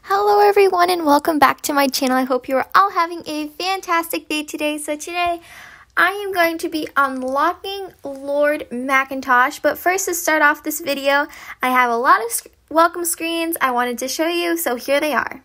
Hello everyone and welcome back to my channel. I hope you are all having a fantastic day today. So today I am going to be unlocking Lord Macintosh. But first, to start off this video, I have a lot of welcome screens I wanted to show you. So here they are.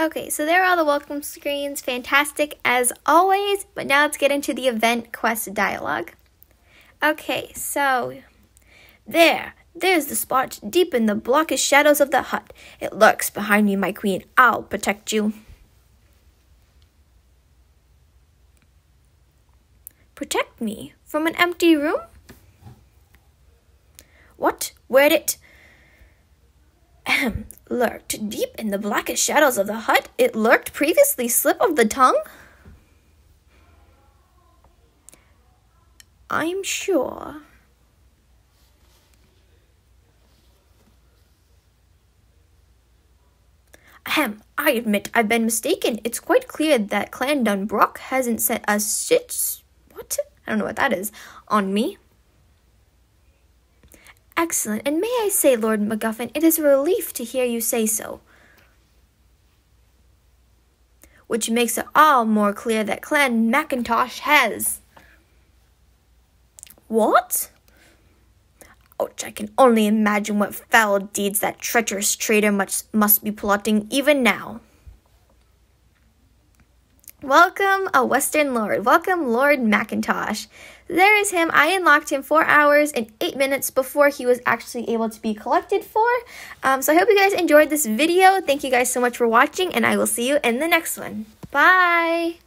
Okay, so there are all the welcome screens. Fantastic as always. But now let's get into the event quest dialogue. Okay, so there's the spot deep in the blackish shadows of the hut. It lurks behind me, my queen. I'll protect you. Protect me from an empty room? What? Where'd it lurked deep in the blackest shadows of the hut? It lurked previously. Slip of the tongue? I'm sure. I admit I've been mistaken. It's quite clear that Clan Dunbrook hasn't sent a what? I don't know what that is. On me. Excellent, and may I say, Lord MacGuffin, it is a relief to hear you say so. Which makes it all more clear that Clan Macintosh has. What? Ouch, I can only imagine what foul deeds that treacherous traitor must be plotting even now. Welcome, a Western Lord. Welcome, Lord Macintosh. There is him. I unlocked him 4 hours and 8 minutes before he was actually able to be collected for. So I hope you guys enjoyed this video. Thank you guys so much for watching, and I will see you in the next one. Bye!